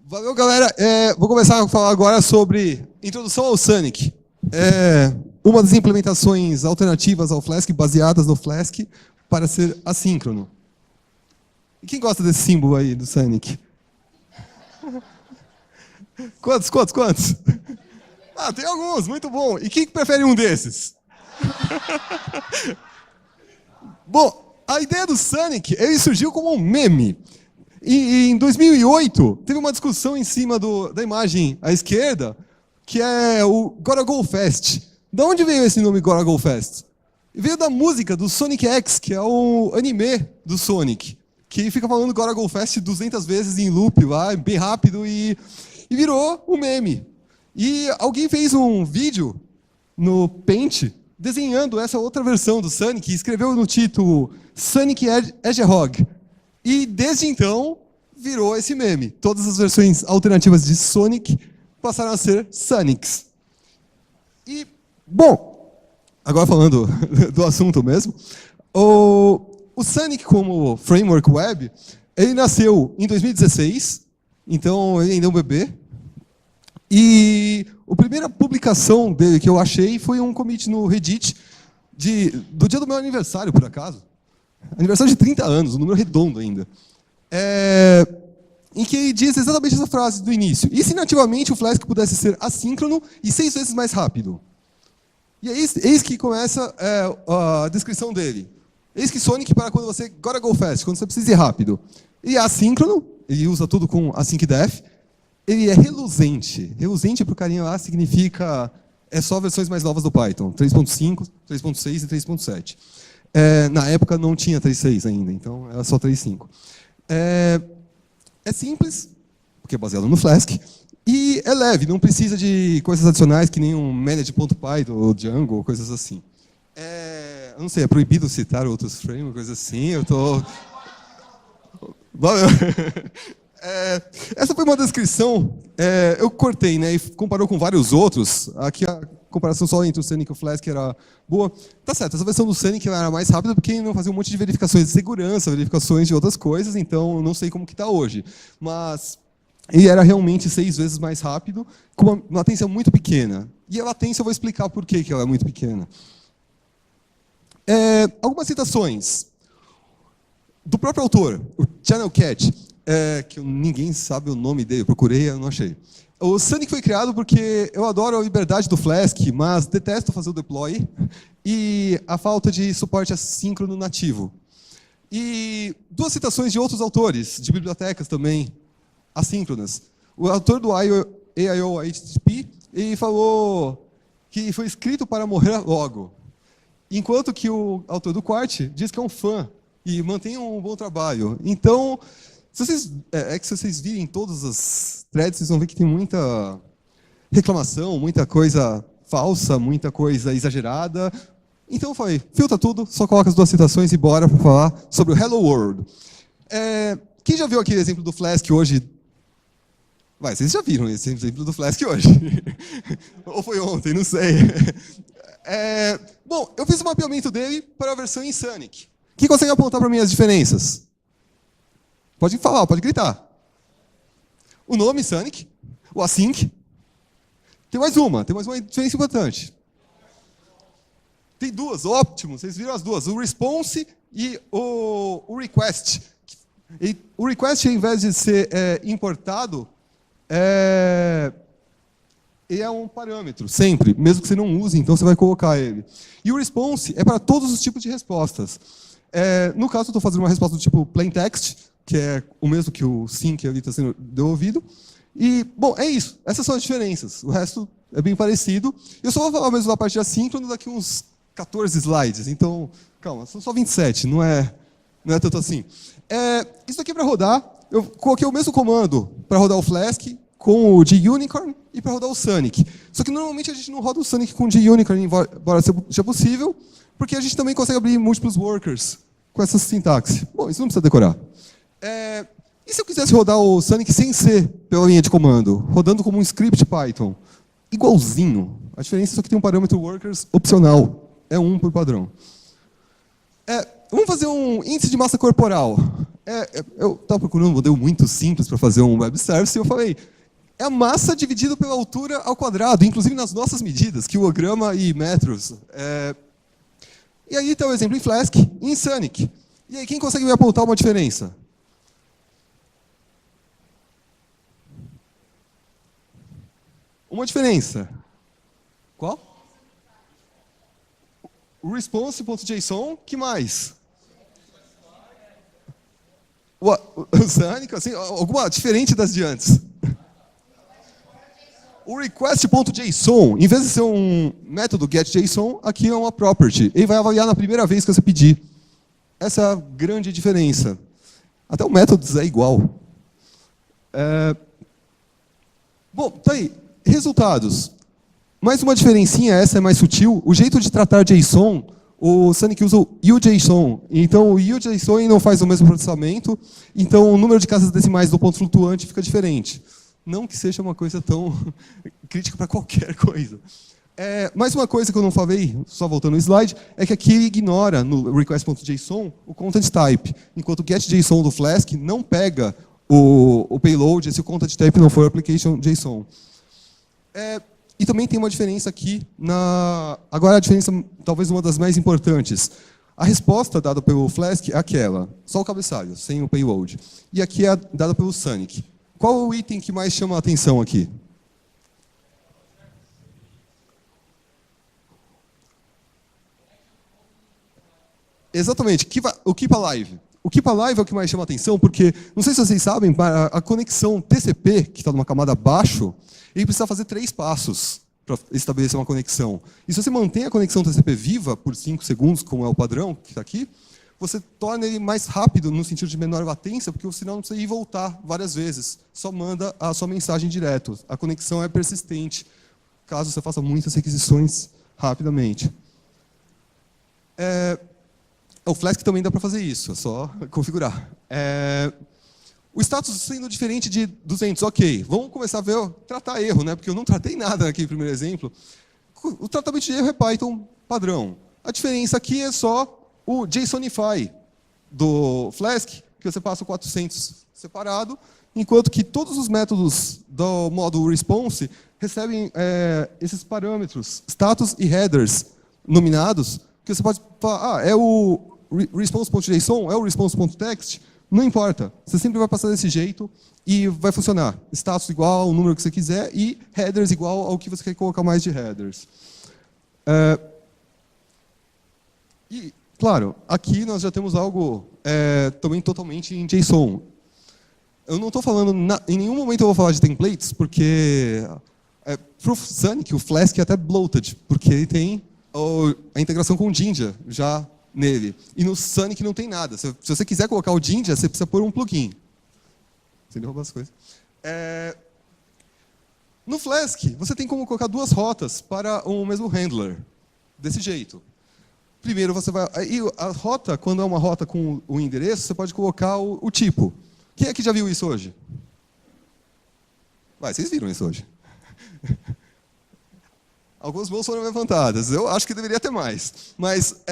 Valeu, galera. Vou começar a falar agora sobre introdução ao Sonic. Uma das implementações alternativas ao Flask, baseadas no Flask, para ser assíncrono. E quem gosta desse símbolo aí do Sonic? Quantos? Ah, tem alguns, muito bom. E quem prefere um desses? Bom, a ideia do Sonic, ele surgiu como um meme. E em 2008, teve uma discussão em cima da imagem à esquerda, que é o Gotta Go Fast. De onde veio esse nome Gotta Go Fast? Veio da música do Sonic X, que é o anime do Sonic, que fica falando Gotta Go Fast 200 vezes em loop lá, bem rápido, e virou um meme. E alguém fez um vídeo no Paint desenhando essa outra versão do Sonic e escreveu no título Sonic Hedgehog. E desde então virou esse meme. Todas as versões alternativas de Sonic passaram a ser Sonics. E, bom, agora falando do assunto mesmo, o Sonic como framework web, ele nasceu em 2016, então ele ainda é um bebê. E a primeira publicação dele que eu achei foi um commit no Reddit do dia do meu aniversário, por acaso. Aniversário de 30 anos, um número redondo ainda. Em que ele diz exatamente essa frase do início. E se nativamente o Flask pudesse ser assíncrono e 6 vezes mais rápido? E eis que começa a descrição dele. Eis que Sonic para quando você gotta go fast, quando você precisa ir rápido. Ele é assíncrono, ele usa tudo com async-def. Ele é reluzente. Reluzente para o carinha lá significa só versões mais novas do Python. 3.5, 3.6 e 3.7. Na época não tinha 3.6 ainda, então era só 3.5. É simples, porque é baseado no Flask, e é leve, não precisa de coisas adicionais que nem um manage.python ou Django, ou coisas assim. Eu não sei, é proibido citar outros frameworks, coisas assim, eu tô... Valeu. Essa foi uma descrição, eu cortei, né, e comparou com vários outros. Aqui a comparação só entre o Sonic e o Flask era boa. Tá certo, essa versão do Sonic era mais rápida porque não fazia um monte de verificações de segurança, verificações de outras coisas, então não sei como que está hoje. Mas ele era realmente 6 vezes mais rápido, com uma latência muito pequena. E a latência eu vou explicar por que ela é muito pequena. Algumas citações do próprio autor, o Channel Cat, que ninguém sabe o nome dele, eu procurei, eu não achei. O Sonic foi criado porque eu adoro a liberdade do Flask, mas detesto fazer o deploy e a falta de suporte assíncrono nativo. E 2 citações de outros autores, de bibliotecas também, assíncronas. O autor do AIO HTTP, ele falou que foi escrito para morrer logo, enquanto que o autor do Quart diz que é um fã e mantém um bom trabalho. Então, se vocês virem todas as threads, vocês vão ver que tem muita reclamação, muita coisa falsa, muita coisa exagerada. Então eu falei, filtra tudo, só coloca as 2 citações e bora para falar sobre o Hello World. Quem já viu aqui o exemplo do Flask hoje? Vocês já viram esse exemplo do Flask hoje. Ou foi ontem, não sei. Bom, eu fiz um mapeamento dele para a versão em Sonic. Quem consegue apontar para mim as diferenças? Pode falar, pode gritar. O nome, Sonic. O async. Tem mais uma diferença importante. Tem 2, ótimo, vocês viram as 2. O response e o request. O request, ao invés de ser importado, ele é um parâmetro, sempre. Mesmo que você não use, então você vai colocar ele. E o response é para todos os tipos de respostas. No caso, eu estou fazendo uma resposta do tipo plain text, que é o mesmo que o sync ali está sendo devolvido. E, bom, é isso. Essas são as diferenças. O resto é bem parecido. Eu só vou falar mesmo da parte de assíncrono daqui uns 14 slides. Então, calma, são só 27, não é tanto assim. Isso aqui é para rodar. Eu coloquei o mesmo comando para rodar o Flask com o G-Unicorn e para rodar o Sonic. Só que normalmente a gente não roda o Sonic com o G-Unicorn, embora seja possível, porque a gente também consegue abrir múltiplos workers com essa sintaxe. Bom, isso não precisa decorar. E se eu quisesse rodar o Sonic sem ser pela linha de comando, rodando como um script Python? Igualzinho. A diferença é só que tem um parâmetro workers opcional. É 1 por padrão. Vamos fazer um índice de massa corporal. Eu estava procurando um modelo muito simples para fazer um web service e eu falei, é a massa dividida pela altura ao quadrado, inclusive nas nossas medidas, quilograma e metros. E aí está o exemplo em Flask e em Sonic. E aí, quem consegue me apontar uma diferença? Uma diferença. Qual? O response.json, que mais? O Sonic, assim, alguma diferente das de antes? O request.json, em vez de ser um método getJSON, aqui é uma property. Ele vai avaliar na primeira vez que você pedir. Essa é a grande diferença. Até o método é igual. Bom, tá aí. Resultados. Mais uma diferencinha, essa é mais sutil. O jeito de tratar JSON, o Sonic usa o UJSON. Então, o UJSON não faz o mesmo processamento. Então, o número de casas decimais do ponto flutuante fica diferente. Não que seja uma coisa tão crítica para qualquer coisa. Mais uma coisa que eu não falei, só voltando no slide, é que aqui ele ignora no request.json o content type, enquanto o getJSON do Flask não pega o payload se o content type não for application.json. E também tem uma diferença aqui, agora a diferença talvez uma das mais importantes. A resposta dada pelo Flask é aquela, só o cabeçalho, sem o payload. E aqui é dada pelo Sonic. Qual é o item que mais chama a atenção aqui? Exatamente, o Keep Alive. O Keep Alive é o que mais chama a atenção, porque, não sei se vocês sabem, para a conexão TCP, que está numa camada abaixo, ele precisa fazer 3 passos para estabelecer uma conexão. E se você mantém a conexão TCP viva por 5 segundos, como é o padrão que está aqui, você torna ele mais rápido, no sentido de menor latência, porque o sinal não precisa ir e voltar várias vezes. Só manda a sua mensagem direto. A conexão é persistente, caso você faça muitas requisições rapidamente. O Flask também dá para fazer isso, é só configurar. O status sendo diferente de 200, ok. Vamos começar a tratar erro, né? Porque eu não tratei nada naquele primeiro exemplo. O tratamento de erro é Python padrão. A diferença aqui é só o JSONify do Flask, que você passa o 400 separado, enquanto que todos os métodos do módulo response recebem esses parâmetros, status e headers nominados, que você pode falar, é o response.json, é o response.text, não importa. Você sempre vai passar desse jeito e vai funcionar. Status igual ao número que você quiser e headers igual ao que você quer colocar mais de headers. E, claro, aqui nós já temos algo também totalmente em JSON. Eu não estou falando, em nenhum momento eu vou falar de templates, porque para o Sonic, o Flask é até bloated, porque ele tem a integração com o Jinja já nele. E no Sonic não tem nada. Se você quiser colocar o Jinja, você precisa pôr um plugin. Sem derrubar as coisas. No Flask, você tem como colocar 2 rotas para o mesmo handler. Desse jeito. Primeiro, você vai... E a rota, quando é uma rota com o endereço, você pode colocar o tipo. Quem é que já viu isso hoje? Vocês viram isso hoje. Algumas mãos foram levantadas. Eu acho que deveria ter mais. Mas,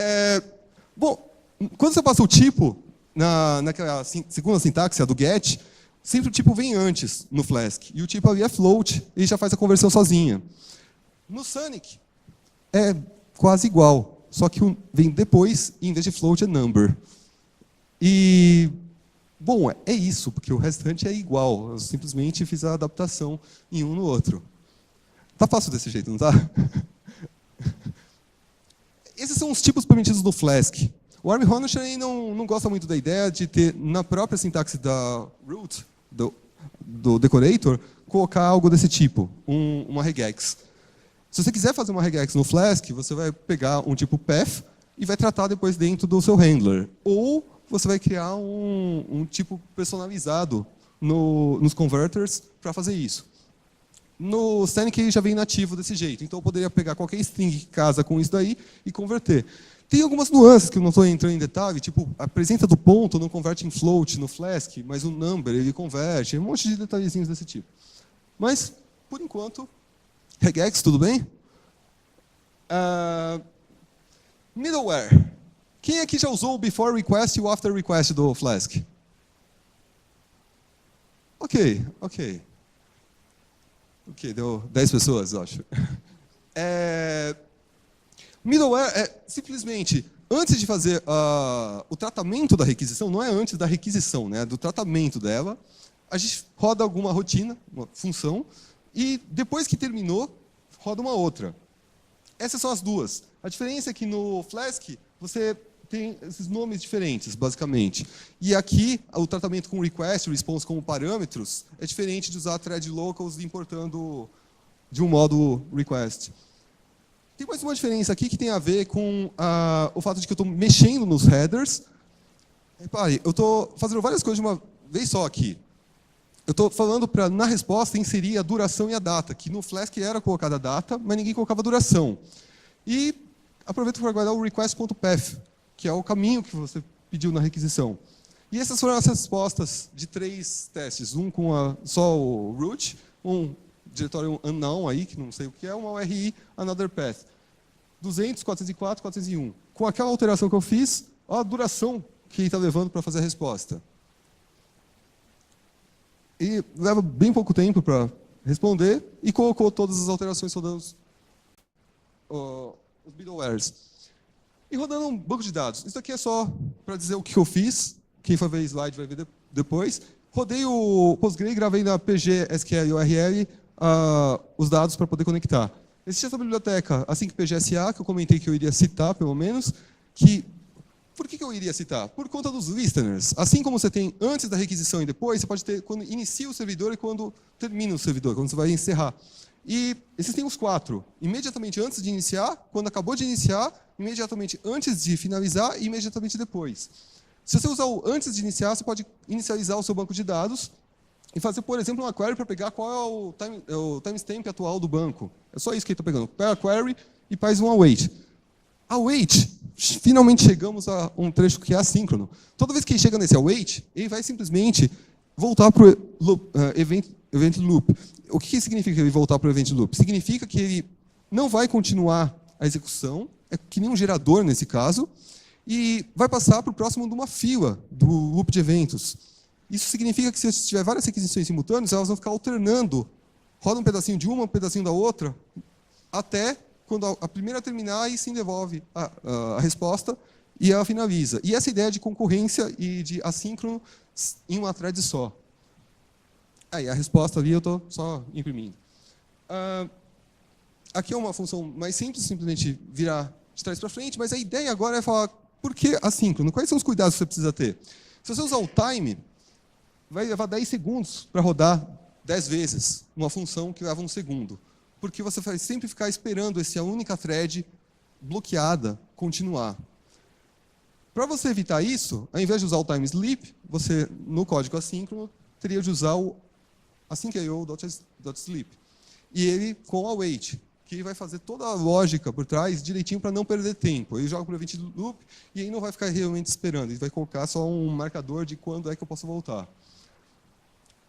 bom, quando você passa o tipo, naquela segunda sintaxe, a do get, sempre o tipo vem antes no Flask. E o tipo ali é float, e já faz a conversão sozinha. No Sonic, é quase igual. Só que vem depois, e em vez de float é number. E, bom, é isso, porque o restante é igual. Eu simplesmente fiz a adaptação em um no outro. Tá fácil desse jeito, não tá? Esses são os tipos permitidos do Flask. O Arm Honesty não gosta muito da ideia de ter, na própria sintaxe da root, do decorator, colocar algo desse tipo, uma regex. Se você quiser fazer uma regex no Flask, você vai pegar um tipo path e vai tratar depois dentro do seu handler. Ou você vai criar um tipo personalizado nos converters para fazer isso. No Sonic ele já vem nativo desse jeito, então eu poderia pegar qualquer string que casa com isso daí e converter. Tem algumas nuances que eu não estou entrando em detalhe, tipo, a presença do ponto não converte em float no Flask, mas o number ele converte, um monte de detalhezinhos desse tipo. Mas, por enquanto, regex, tudo bem? Middleware. Quem aqui já usou o before request e o after request do Flask? Ok, deu 10 pessoas, eu acho. Middleware é simplesmente, antes de fazer o tratamento da requisição, não é antes da requisição, né, do tratamento dela, a gente roda alguma rotina, uma função, e depois que terminou, roda uma outra. Essas são as duas. A diferença é que no Flask, você tem esses nomes diferentes, basicamente. E aqui, o tratamento com request e response como parâmetros é diferente de usar thread locals importando de um modo request. Tem mais uma diferença aqui que tem a ver com o fato de que eu estou mexendo nos headers. Repare, eu estou fazendo várias coisas de uma vez só aqui. Eu estou falando para, na resposta, inserir a duração e a data, que no Flask era colocada a data, mas ninguém colocava a duração. E aproveito para guardar o request.path, que é o caminho que você pediu na requisição. E essas foram as respostas de 3 testes. Um com só o root, um diretório unknown aí, que não sei o que é, uma URI, another path. 200, 404, 401. Com aquela alteração que eu fiz, olha a duração que está levando para fazer a resposta. E leva bem pouco tempo para responder e colocou todas as alterações rodando os middlewares. E rodando um banco de dados. Isso aqui é só para dizer o que eu fiz. Quem for ver slide vai ver depois. Rodei o Postgre e gravei na PG, SQL e URL os dados para poder conectar. Existe essa biblioteca, assim que PGSA, que eu comentei que eu iria citar, pelo menos, que... Por que eu iria citar? Por conta dos listeners. Assim como você tem antes da requisição e depois, você pode ter quando inicia o servidor e quando termina o servidor, quando você vai encerrar. E existem os 4. Imediatamente antes de iniciar, quando acabou de iniciar, imediatamente antes de finalizar e imediatamente depois. Se você usar o antes de iniciar, você pode inicializar o seu banco de dados e fazer, por exemplo, uma query para pegar qual é o timestamp atual do banco. É só isso que ele está pegando. Pega a query e faz um await. Await, finalmente chegamos a um trecho que é assíncrono. Toda vez que ele chega nesse await, ele vai simplesmente voltar para o event loop. O que significa ele voltar para o event loop? Significa que ele não vai continuar a execução, é que nem um gerador nesse caso, e vai passar para o próximo de uma fila do loop de eventos. Isso significa que se você tiver várias requisições simultâneas, elas vão ficar alternando. Roda um pedacinho de uma, um pedacinho da outra, até quando a primeira terminar, aí sim devolve a resposta e ela finaliza. E essa ideia de concorrência e de assíncrono em uma thread só. Aí a resposta ali eu estou só imprimindo. Aqui é uma função mais simples, simplesmente virar de trás para frente, mas a ideia agora é falar por que assíncrono? Quais são os cuidados que você precisa ter? Se você usar o time, vai levar 10 segundos para rodar 10 vezes uma função que leva 1 segundo. Porque você vai sempre ficar esperando essa única thread bloqueada continuar. Para você evitar isso, ao invés de usar o time sleep, você, no código assíncrono, teria de usar o asyncio.sleep. E ele com await, que vai fazer toda a lógica por trás direitinho para não perder tempo. Ele joga para o event loop e aí não vai ficar realmente esperando. Ele vai colocar só um marcador de quando é que eu posso voltar.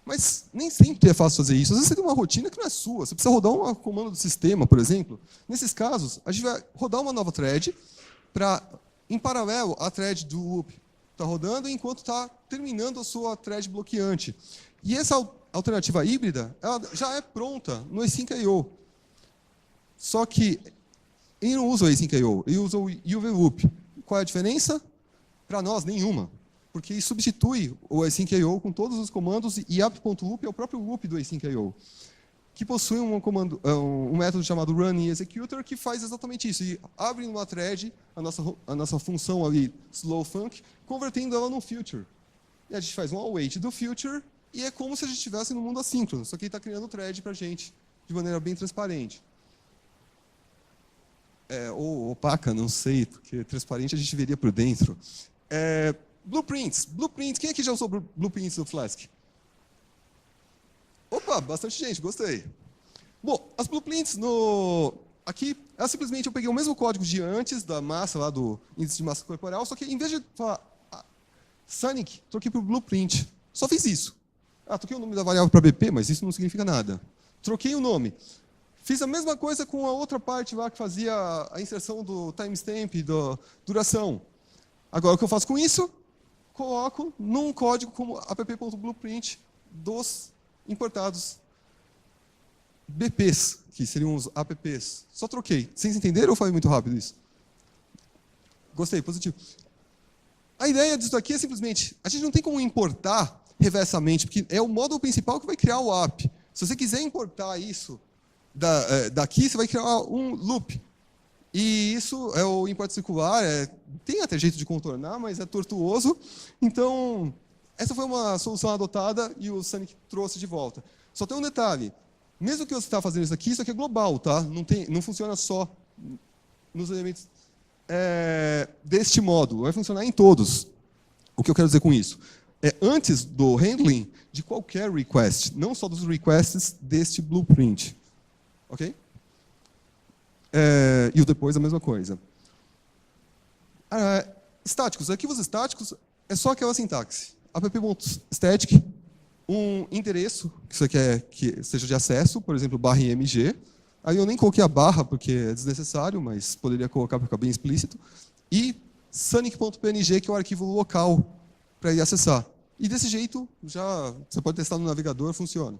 Mas nem sempre é fácil fazer isso. Às vezes você tem uma rotina que não é sua. Você precisa rodar um comando do sistema, por exemplo. Nesses casos, a gente vai rodar uma nova thread para, em paralelo, a thread do loop está rodando enquanto está terminando a sua thread bloqueante. E essa alternativa híbrida ela já é pronta no async.io. Só que ele não usa o async.io, ele usa o UV-loop. Qual é a diferença? Para nós, nenhuma. Porque ele substitui o async.io com todos os comandos e app.loop é o próprio loop do async.io, que possui um método chamado runExecutor que faz exatamente isso. E abre numa thread a nossa função ali, slowFunk, convertendo ela num future. E a gente faz um await do future e é como se a gente estivesse no mundo assíncrono, só que ele está criando thread para a gente de maneira bem transparente. Ou opaca, não sei, porque transparente a gente veria por dentro. Blueprints. Quem aqui já usou blueprints no Flask? Opa, bastante gente, gostei. Bom, as blueprints aqui, simplesmente eu peguei o mesmo código de antes, da massa, lá do índice de massa corporal, só que em vez de falar Sonic, troquei para o blueprint. Só fiz isso. Troquei o nome da variável para BP, mas isso não significa nada. Troquei o nome. Fiz a mesma coisa com a outra parte lá que fazia a inserção do timestamp, da duração. Agora, o que eu faço com isso? Coloco num código como app.blueprint dos importados BPs, que seriam os apps. Só troquei. Vocês entenderam ou foi muito rápido isso? Gostei, positivo. A ideia disso aqui é simplesmente, a gente não tem como importar reversamente, porque é o módulo principal que vai criar o app. Se você quiser importar isso daqui, você vai criar um loop. E isso é o import circular, tem até jeito de contornar, mas é tortuoso. Então, essa foi uma solução adotada e o Sonic trouxe de volta. Só tem um detalhe. Mesmo que você está fazendo isso aqui é global, tá? Não funciona só nos elementos deste módulo. Vai funcionar em todos. O que eu quero dizer com isso? É antes do handling de qualquer request, não só dos requests deste blueprint. Ok? E o depois a mesma coisa. Estáticos. Arquivos estáticos é só aquela sintaxe. app.static, um endereço que você quer que seja de acesso, por exemplo, /img. Aí eu nem coloquei a barra porque é desnecessário, mas poderia colocar para ficar bem explícito. E sonic.png, que é o arquivo local para ir acessar. E desse jeito, já você pode testar no navegador, funciona.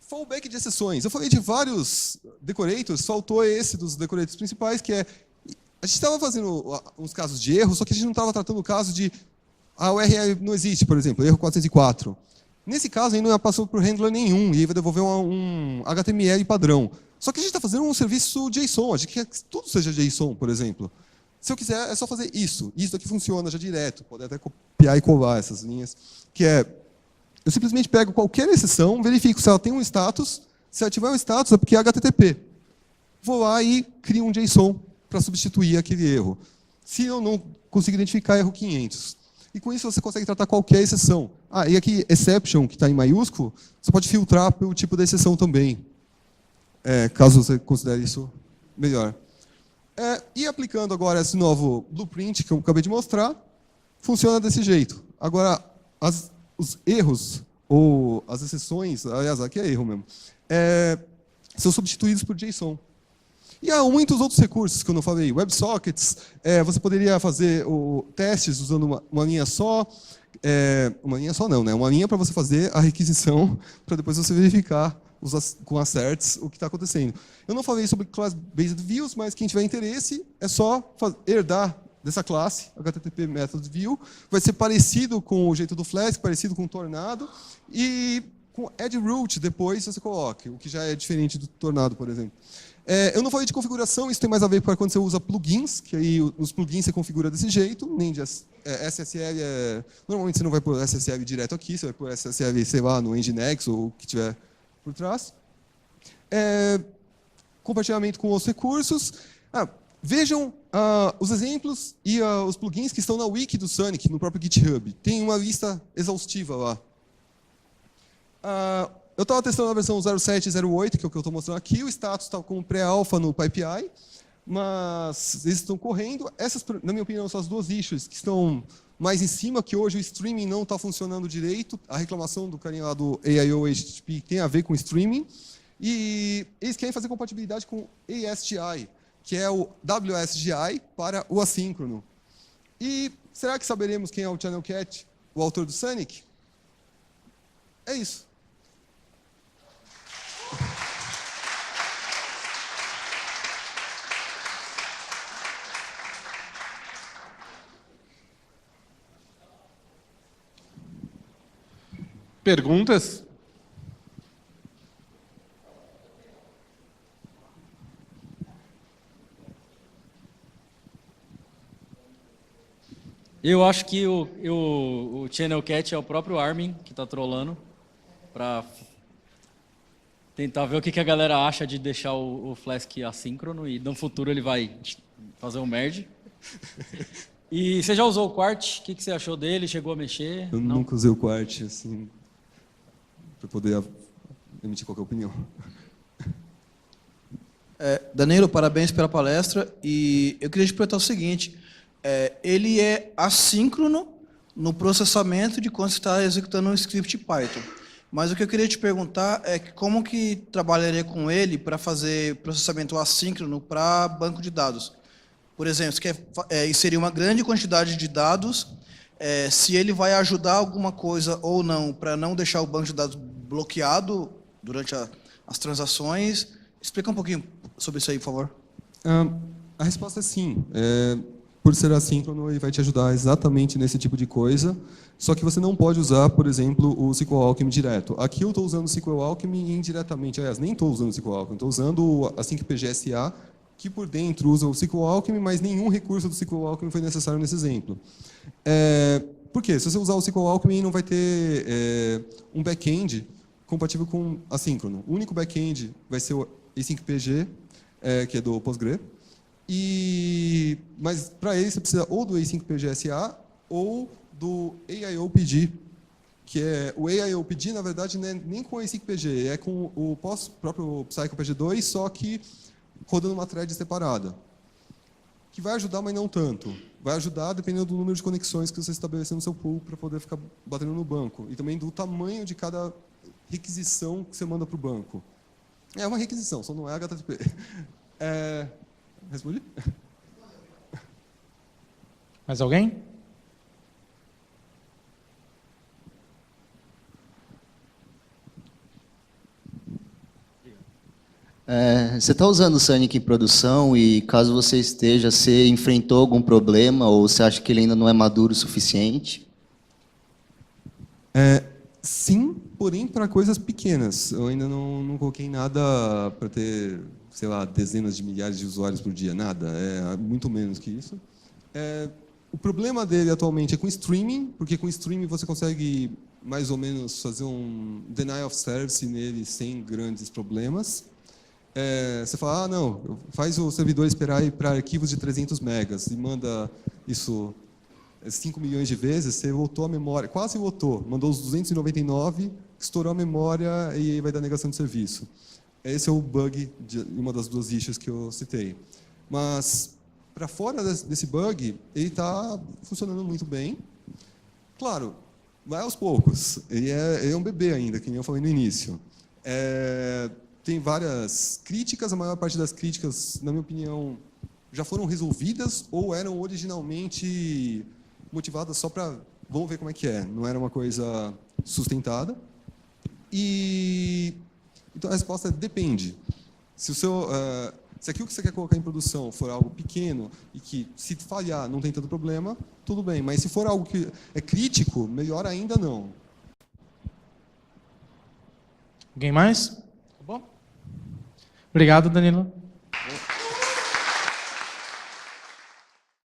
Fallback de exceções. Eu falei de vários decorators, faltou esse dos decorators principais, que é... A gente estava fazendo uns casos de erro, só que a gente não estava tratando o caso de... A URL não existe, por exemplo, erro 404. Nesse caso, ainda não passou por handler nenhum, e aí vai devolver um HTML padrão. Só que a gente está fazendo um serviço JSON, a gente quer que tudo seja JSON, por exemplo. Se eu quiser, é só fazer isso. Isso aqui funciona já direto, pode até copiar e colar essas linhas, que é... Eu simplesmente pego qualquer exceção, verifico se ela tem um status, se ela tiver um status é porque é HTTP. Vou lá e crio um JSON para substituir aquele erro. Se eu não consigo identificar, erro 500. E com isso você consegue tratar qualquer exceção. E aqui, exception, que está em maiúsculo, você pode filtrar pelo tipo da exceção também, caso você considere isso melhor. E aplicando agora esse novo blueprint que eu acabei de mostrar, funciona desse jeito. Agora, os erros, ou as exceções, aliás, aqui é erro mesmo, são substituídos por JSON. E há muitos outros recursos que eu não falei. WebSockets, você poderia fazer testes usando uma linha só. Uma linha só não, né? Uma linha para você fazer a requisição, para depois você verificar com asserts o que está acontecendo. Eu não falei sobre Class-Based Views, mas quem tiver interesse é só herdar dessa classe, HTTP Method View. Vai ser parecido com o jeito do Flask, parecido com o Tornado. E com add root depois você coloca, o que já é diferente do Tornado, por exemplo. Eu não falei de configuração, isso tem mais a ver com quando você usa plugins, que aí os plugins você configura desse jeito, nem de SSL, normalmente você não vai pôr SSL direto aqui, você vai pôr SSL, sei lá, no Nginx ou o que tiver por trás. Compartilhamento com os recursos. Vejam os exemplos e os plugins que estão na wiki do Sonic, no próprio GitHub. Tem uma lista exaustiva lá. Eu estava testando a versão 07 e 08, que é o que eu estou mostrando aqui. O status está com pré-alpha no PyPI, mas eles estão correndo. Essas, na minha opinião, são as duas issues que estão mais em cima, que hoje o streaming não está funcionando direito. A reclamação do carinha lá do AIO HTTP tem a ver com streaming. E eles querem fazer compatibilidade com ASGI, que é o WSGI para o assíncrono. E será que saberemos quem é o Channel Cat, o autor do Sonic? É isso. Perguntas? Eu acho que o Channel Cat é o próprio Armin que está trollando para tentar ver o que a galera acha de deixar o Flask assíncrono e no futuro ele vai fazer um merge. E você já usou o Quart? O que você achou dele? Chegou a mexer? Eu nunca usei o Quart, assim, para poder emitir qualquer opinião. Danilo, parabéns pela palestra. E eu queria te perguntar o seguinte, ele é assíncrono no processamento de quando você está executando um script Python. Mas o que eu queria te perguntar é como que trabalharia com ele para fazer processamento assíncrono para banco de dados. Por exemplo, você quer inserir uma grande quantidade de dados se ele vai ajudar alguma coisa ou não, para não deixar o banco de dados bloqueado durante as transações. Explica um pouquinho sobre isso aí, por favor. A resposta é sim. Por ser assíncrono, ele vai te ajudar exatamente nesse tipo de coisa, só que você não pode usar, por exemplo, o SQL Alchemy direto. Aqui eu estou usando o SQL Alchemy indiretamente. Aliás, nem estou usando o SQL Alchemy, estou usando a SyncPGSA, que por dentro usa o SQL Alchemy, mas nenhum recurso do SQL Alchemy foi necessário nesse exemplo. Por quê? Se você usar o SQL Alchemy, não vai ter um back-end compatível com assíncrono. O único back-end vai ser o AsyncPG, que é do Postgre. Mas para ele você precisa ou do AsyncPGSA ou do AIOPG, que o AIOPG, na verdade, não é nem com o AsyncPG, é com o próprio PsychoPG2, só que rodando uma thread separada. Que vai ajudar, mas não tanto. Vai ajudar dependendo do número de conexões que você estabelecer no seu pool para poder ficar batendo no banco. E também do tamanho de cada requisição que você manda para o banco. É uma requisição, só não é HTTP. Respondi? Mais alguém? Você está usando o Sonic em produção e, caso você esteja, você enfrentou algum problema ou você acha que ele ainda não é maduro o suficiente? Sim, porém para coisas pequenas. Eu ainda não coloquei nada para ter, sei lá, dezenas de milhares de usuários por dia, nada. É muito menos que isso. O problema dele atualmente é com streaming, porque com streaming você consegue mais ou menos fazer um denial of service nele sem grandes problemas. Você fala, não, faz o servidor esperar para arquivos de 300 megas e manda isso 5 milhões de vezes, você voltou a memória, quase voltou, mandou os 299, estourou a memória e vai dar negação de serviço. Esse é o bug de uma das duas issues que eu citei. Mas, para fora desse bug, ele está funcionando muito bem. Claro, vai aos poucos. Ele é um bebê ainda, que nem eu falei no início. Tem várias críticas, a maior parte das críticas, na minha opinião, já foram resolvidas ou eram originalmente motivadas só para vamos ver como é que é, não era uma coisa sustentada. Então a resposta é depende. Se aquilo que você quer colocar em produção for algo pequeno e que, se falhar, não tem tanto problema, tudo bem. Mas se for algo que é crítico, melhor ainda não. Alguém mais? Tá bom? Obrigado, Danilo.